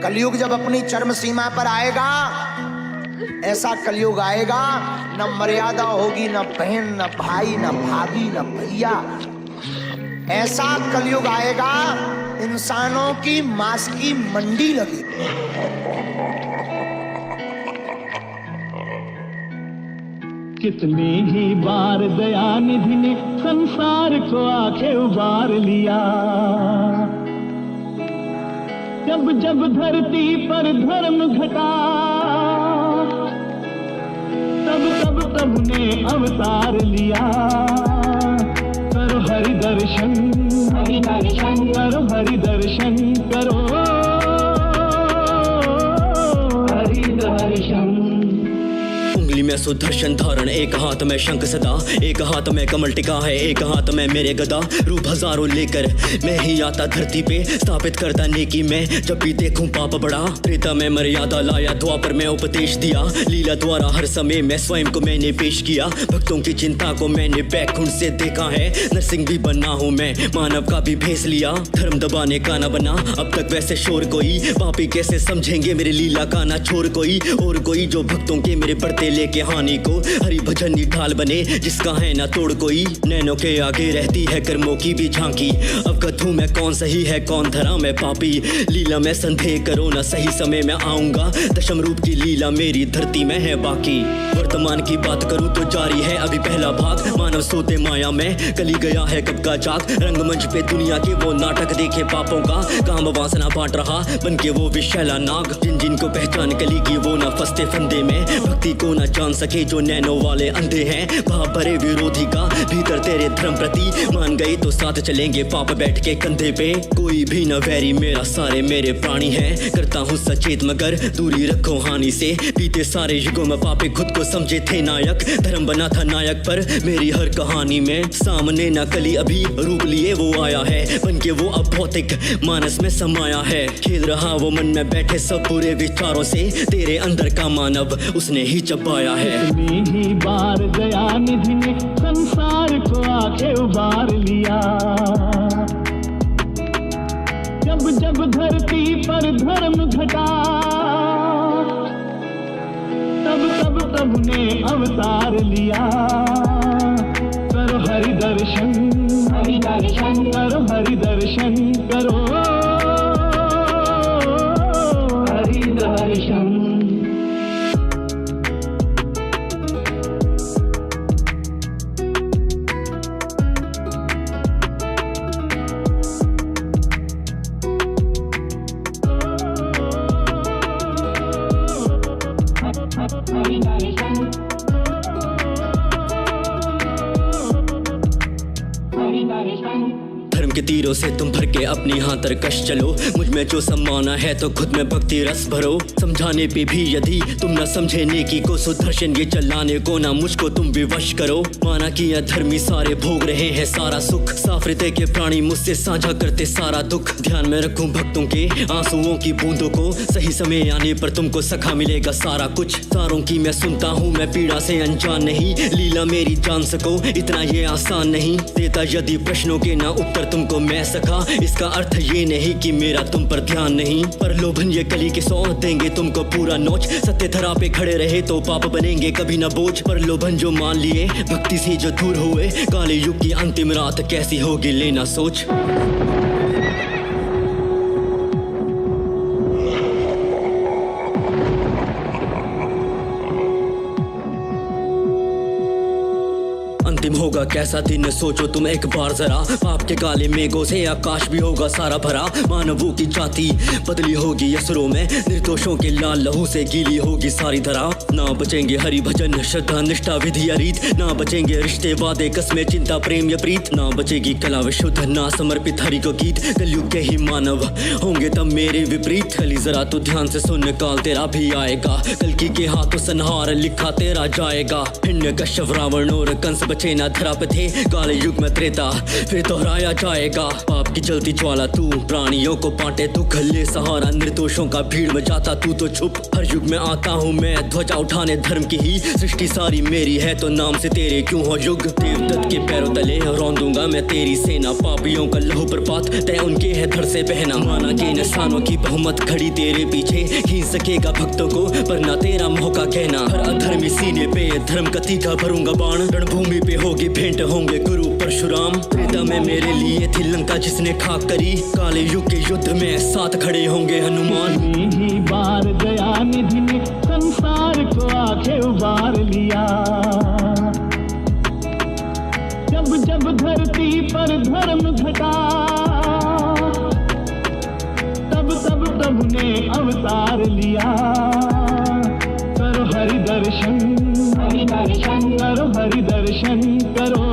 कलयुग जब अपनी चरम सीमा पर आएगा, ऐसा कलयुग आएगा न मर्यादा होगी, न बहन, न भाई, न भाभी, न भैया। ऐसा कलयुग आएगा इंसानों की मांस की मंडी लगी। कितनी ही बार दयानिधि ने संसार को आके उबार लिया। जब जब धरती पर धर्म घटा, तब ने अवतार लिया। करो हरि दर्शन, करो हरि दर्शन, करो हरि दर्शन। उंगली में सुदर्शन धारण, एक हाथ में शंख सदा, एक हाथ में कमल टिका है, एक हाथ में मेरे गदा। रूप हजारों लेकर मैं ही आता धरती पे, स्थापित करता नेकी में जब भी देखूं पाप बड़ा। त्रेता में मर्यादा लाया, द्वापर में उपदेश दिया, लीला द्वारा हर समय में स्वयं को मैंने पेश किया। भक्तों की चिंता को मैंने बैकुंठ से देखा है, नरसिंह भी बना हूँ मैं, मानव का भी भेस लिया। धर्म दबाने का ना बना अब तक वैसे शोर कोई, पापी कैसे समझेंगे मेरी लीला का ना छोर कोई। और कोई जो भक्तों के मेरे बढ़ते लेके हानि को, हरि भजन ढाल बने जिसका है ना तोड़ कोई। नैनों के आगे रहती है कर्मों की भी झांकी, अवगत हूँ मैं कौन सही है कौन धरा मैं पापी। लीला में संदेह करो ना, सही समय में आऊंगा, दशम रूप की लीला मेरी धरती में है बाकी। वर्तमान की बात करूँ तो जारी है अभी पहला भाग, मानव सोते माया में कली गया है कब का जाग। रंगमंच पे दुनिया के वो नाटक देखे पापों का, काम वासना बांट रहा बन के वो विशैला नाग। जिन जिनको पहचान कली की वो ना फंसते फंदे में, भक्ति को ना जान सके जो नैनो वाले अंधे हैं। भाव भरे विरोधी का भीतर तेरे धर्म प्रति, मान गए तो साथ चलेंगे पाप बैठ के कंधे पे। कोई भी न वैरी मेरा, सारे मेरे प्राणी हैं, करता हूँ सचेत मगर दूरी रखो हानि से। बीते सारे युगों में पापे खुद को समझे थे नायक, धर्म बना था नायक पर मेरी हर कहानी में। सामने न कली अभी रूप लिए वो आया है, बन के वो अब भौतिक मानस में समाया है। खेल रहा वो मन में बैठे सब बुरे विचारों से, तेरे अंदर का मानव उसने ही चबाया है। कितनी ही बार दयानिधि ने संसार को आके उबार लिया। जब जब धरती पर धर्म घटा, तब ने अवतार लिया। करो हरि दर्शन, करो हरि दर्शन, करो हरि दर्शन। धर्म के तीरों से तुम भर के अपनी हाथ तरकश चलो, मुझ में जो सम्माना है तो खुद में भक्ति रस भरो। समझाने पे भी यदि तुम न समझे नेकी को, सुदर्शन ये चलाने को ना मुझको तुम विवश करो। माना कि यह धर्मी सारे भोग रहे हैं सारा सुख, साफ हृदय के प्राणी मुझसे साझा करते सारा दुख। ध्यान में रखूं भक्तों के आंसुओं की बूंदों को, सही समय आने पर तुमको सखा मिलेगा सारा कुछ। सारों की मैं सुनता हूँ, मैं पीड़ा से अनजान नहीं, लीला मेरी जान सको इतना ये आसान नहीं। देता यदि प्रश्नों के ना उत्तर तुमको मैं सखा, इसका अर्थ ये नहीं कि मेरा तुम पर ध्यान नहीं। पर लोभन ये कली के 100 देंगे तुमको पूरा नोच, सत्य धरा पे खड़े रहे तो पाप बनेंगे कभी न बोझ। पर लोभन जो मान लिए भक्ति से जो दूर हुए, काले युग की अंतिम रात कैसी होगी लेना सोच। अंतिम होगा कैसा दिन सोचो तुम एक बार जरा, पाप के काले मेघों से आकाश भी होगा सारा भरा। मानवों की जाति बदली होगी असुरों में, निर्दोषों के लाल लहू से गीली होगी सारी धरा। ना बचेंगे हरि भजन श्रद्धा निष्ठा विधि या रीत, ना बचेंगे रिश्ते वादे कस्में चिंता प्रेम या प्रीत। ना बचेगी कला विशुद्ध ना समर्पित हरि को गीत, कलयुग के ही मानव होंगे तब मेरे विपरीत। कली जरा तू ध्यान से सुन, काल तेरा भी आएगा, कल्कि के हाथों संहार लिखा तेरा जाएगा। हिरण्यकश्यप रावण और कंस बचे ना धरा श्राप थे काले युग में त्रेता फिर दोहराया जाएगा पाप की जलती ज्वाला तू प्राणियों को बांटे दुख ले सहारा निर्दोषों का भीड़ में जाता तू तो छुप हर युग में आता हूँ मैं ध्वजा उठाने धर्म की ही सृष्टि सारी मेरी है तो नाम से तेरे क्यों हो युग देवदत्त के पैरों तले रौंदूंगा मैं तेरी सेना पापियों का लहू प्रपात तय उनके है धड़ से बहना माना के इंसानों की बहुमत खड़ी तेरे पीछे खींच सकेगा भक्तों को पर ना तेरा मौका कहना हर अधर्मी सीने पे धर्म का तीखा भरूंगा बाण रणभूमि पे होगी भेंट होंगे गुरु परशुराम त्रेता में मेरे लिए थी लंका जिसने खाक करी काले युग के युद्ध में साथ खड़े होंगे हनुमान ही बार दया निधि ने संसार को आके उबार लिया जब जब धरती पर धर्म घटा तब तब प्रभु ने अवतार लिया करो हरि दर्शन करो हरि दर्शन करो